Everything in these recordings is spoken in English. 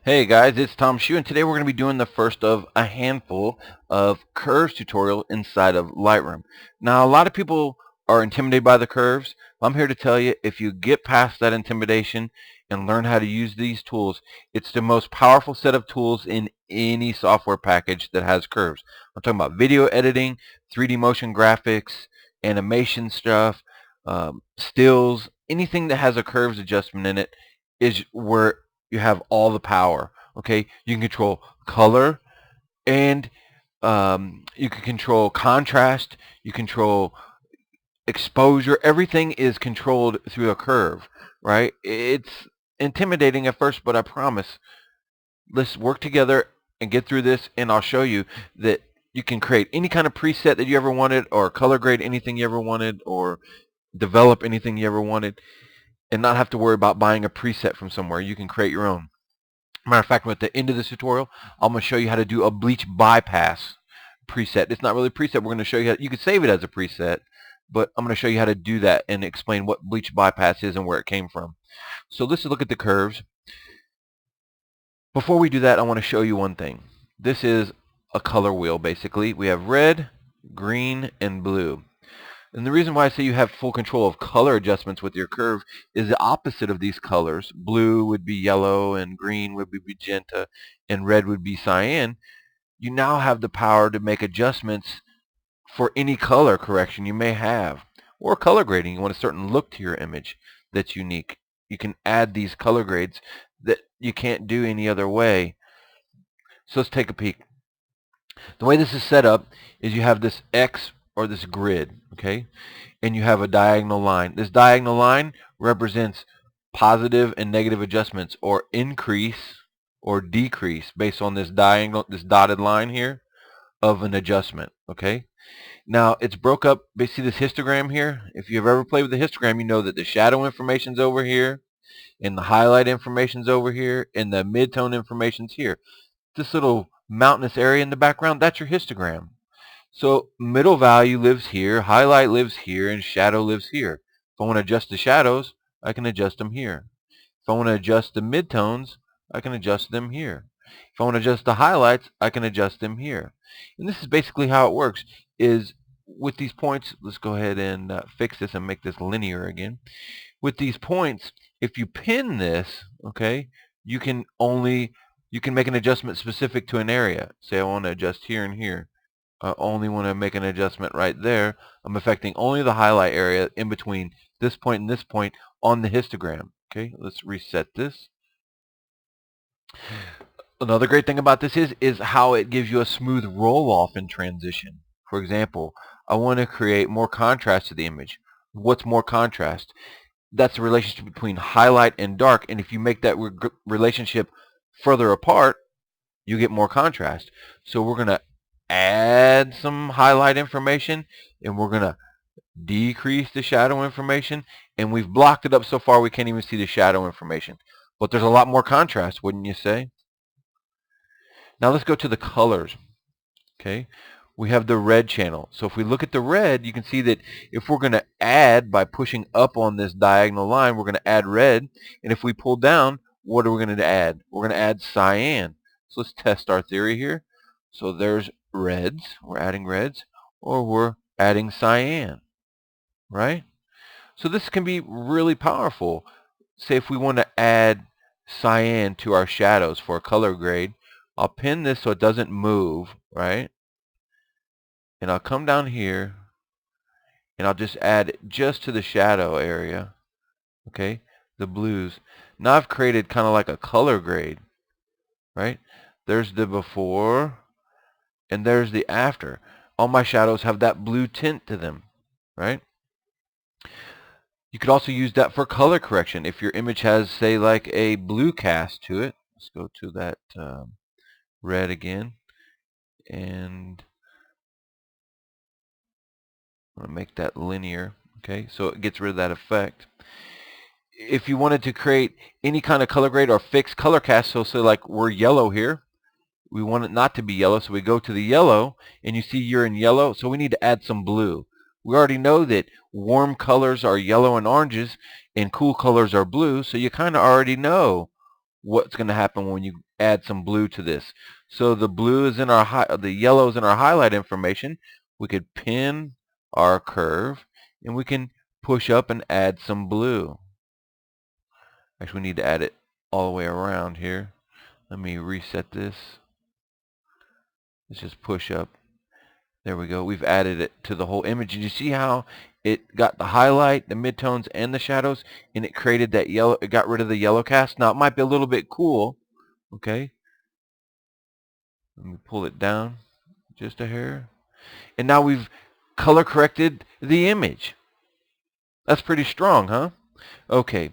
Hey guys, it's Tom Shue, and today we're going to be doing the first of a handful of curves tutorial inside of Lightroom. Now, a lot of people are intimidated by the curves. I'm here to tell you, if you get past that intimidation and learn how to use these tools, it's the most powerful set of tools in any software package that has curves. I'm talking about video editing, 3D motion graphics, animation stuff, stills, anything that has a curves adjustment in it is where you have all the power. Okay, you can control color, and you can control contrast, you control exposure. Everything is controlled through a curve, right? It's intimidating at first, but I promise, let's work together and get through this, and I'll show you that you can create any kind of preset that you ever wanted, or color grade anything you ever wanted, or develop anything you ever wanted, and not have to worry about buying a preset from somewhere. You can create your own. Matter of fact, at the end of this tutorial, I'm going to show you how to do a bleach bypass preset. It's not really a preset. We're going to show you how you can save it as a preset, but I'm going to show you how to do that and explain what bleach bypass is and where it came from. So let's look at the curves. Before we do that, I want to show you one thing. This is a color wheel, basically. We have red, green, and blue. And the reason why I say you have full control of color adjustments with your curve is the opposite of these colors. Blue would be yellow, and green would be magenta, and red would be cyan. You now have the power to make adjustments for any color correction you may have, or color grading. You want a certain look to your image that's unique. You can add these color grades that you can't do any other way. So let's take a peek. The way this is set up is you have this X or this grid, okay? And you have a diagonal line. This diagonal line represents positive and negative adjustments, or increase or decrease based on this diagonal, this dotted line here of an adjustment, okay? Now, it's broke up. See this histogram here? If you've ever played with the histogram, you know that the shadow information's over here, and the highlight information's over here, and the midtone information's here. This little mountainous area in the background, that's your histogram. So middle value lives here, highlight lives here, and shadow lives here. If I want to adjust the shadows, I can adjust them here. If I want to adjust the midtones, I can adjust them here. If I want to adjust the highlights, I can adjust them here. And this is basically how it works, is with these points. Let's go ahead and fix this and make this linear again. With these points, if you pin this, okay, you can make an adjustment specific to an area. Say I want to adjust here and here. I only want to make an adjustment right there. I'm affecting only the highlight area in between this point and this point on the histogram. Okay, let's reset this. Another great thing about this is how it gives you a smooth roll-off in transition. For example, I want to create more contrast to the image. What's more contrast? That's the relationship between highlight and dark, and if you make that relationship further apart, you get more contrast. So we're going to add some highlight information, and we're going to decrease the shadow information, and we've blocked it up so far we can't even see the shadow information. But there's a lot more contrast, wouldn't you say? Now let's go to the colors. Okay, we have the red channel. So if we look at the red, you can see that if we're going to add by pushing up on this diagonal line, we're going to add red. And if we pull down, what are we going to add? We're going to add cyan. So let's test our theory here. So there's reds, we're adding reds, or we're adding cyan, right? So this can be really powerful. Say if we want to add cyan to our shadows for a color grade, I'll pin this so it doesn't move, right? And I'll come down here and I'll just add it just to the shadow area, okay, the blues. Now I've created kind of like a color grade, right? There's the before and there's the after. All my shadows have that blue tint to them, right? You could also use that for color correction. If your image has, say, like a blue cast to it, let's go to that red again, and I'm going to make that linear, okay, so it gets rid of that effect. If you wanted to create any kind of color grade or fixed color cast, so say like we're yellow here, we want it not to be yellow, so we go to the yellow, and you see you're in yellow, so we need to add some blue. We already know that warm colors are yellow and oranges, and cool colors are blue, so you kind of already know what's going to happen when you add some blue to this. So the blue is in our the yellow is in our highlight information. We could pin our curve and we can push up and add some blue. Actually, we need to add it all the way around here. Let me reset this. Let's just push up. There we go. We've added it to the whole image. And you see how it got the highlight, the midtones, and the shadows, and it created that yellow. It got rid of the yellow cast. Now it might be a little bit cool. Okay. Let me pull it down just a hair. And now we've color corrected the image. That's pretty strong, huh? Okay.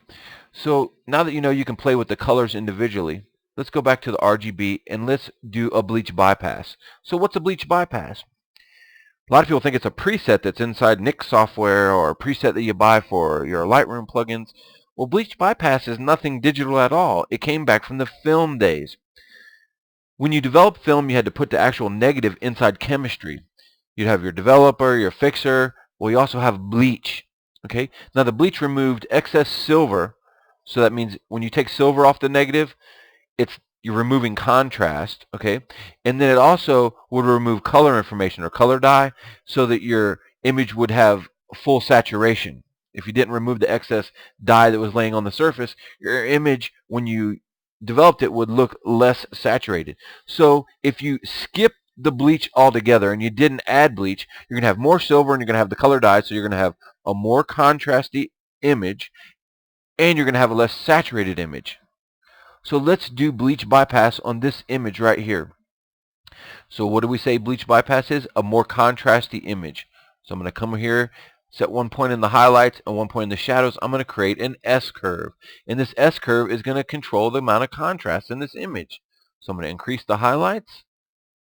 So now that you know you can play with the colors individually, let's go back to the RGB and let's do a bleach bypass. So what's a bleach bypass? A lot of people think it's a preset that's inside Nik software or a preset that you buy for your Lightroom plugins. Well, bleach bypass is nothing digital at all. It came back from the film days. When you develop film, you had to put the actual negative inside chemistry. You'd have your developer, your fixer. Well, you also have bleach. Okay. Now the bleach removed excess silver. So that means when you take silver off the negative, you're removing contrast, okay? And then it also would remove color information or color dye so that your image would have full saturation. If you didn't remove the excess dye that was laying on the surface, your image, when you developed it, would look less saturated. So if you skip the bleach altogether and you didn't add bleach, you're going to have more silver and you're going to have the color dye, so you're going to have a more contrasty image and you're going to have a less saturated image. So let's do bleach bypass on this image right here. So what do we say bleach bypass is? A more contrasty image. So I'm going to come here, set one point in the highlights and one point in the shadows. I'm going to create an S-curve. And this S-curve is going to control the amount of contrast in this image. So I'm going to increase the highlights.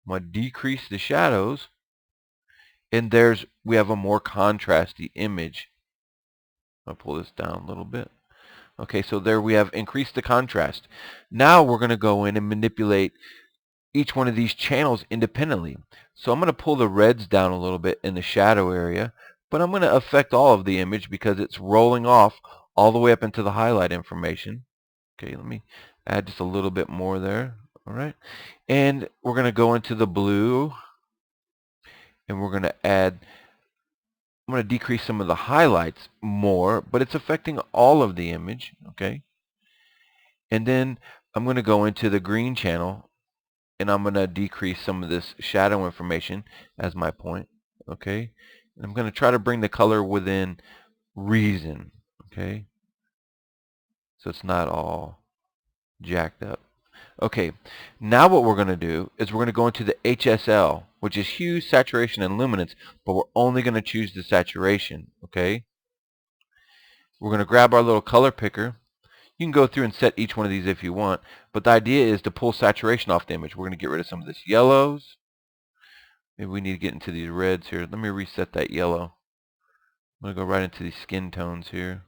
I'm going to decrease the shadows. And we have a more contrasty image. I'll pull this down a little bit. Okay, so there we have increased the contrast. Now we're going to go in and manipulate each one of these channels independently. So I'm going to pull the reds down a little bit in the shadow area, but I'm going to affect all of the image because it's rolling off all the way up into the highlight information. Okay, let me add just a little bit more there. All right, and we're going to go into the blue, and we're going to add. I'm going to decrease some of the highlights more, but it's affecting all of the image, okay? And then I'm going to go into the green channel, and I'm going to decrease some of this shadow information as my point, okay? And I'm going to try to bring the color within reason, okay? So it's not all jacked up. Okay, now what we're going to do is we're going to go into the HSL, which is hue, saturation, and luminance, but we're only going to choose the saturation, okay? We're going to grab our little color picker. You can go through and set each one of these if you want, but the idea is to pull saturation off the image. We're going to get rid of some of this yellows. Maybe we need to get into these reds here. Let me reset that yellow. I'm going to go right into these skin tones here.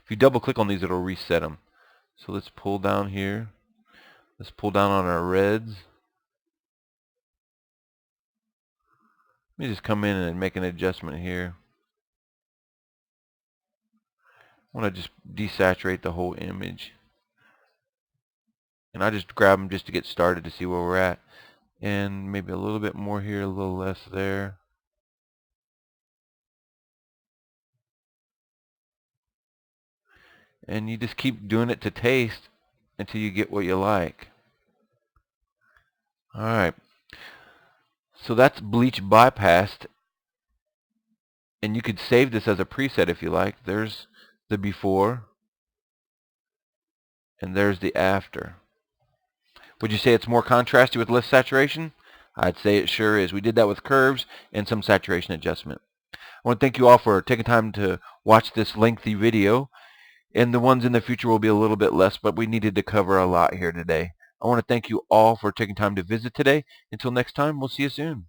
If you double click on these, it'll reset them. So let's pull down here. Let's pull down on our reds. Let me just come in and make an adjustment here. I want to just desaturate the whole image. And I just grab them just to get started to see where we're at. And maybe a little bit more here, a little less there. And you just keep doing it to taste until you get what you like. Alright. So that's bleach bypassed. And you could save this as a preset if you like. There's the before. And there's the after. Would you say it's more contrasty with less saturation? I'd say it sure is. We did that with curves and some saturation adjustment. I want to thank you all for taking time to watch this lengthy video. And the ones in the future will be a little bit less, but we needed to cover a lot here today. I want to thank you all for taking time to visit today. Until next time, we'll see you soon.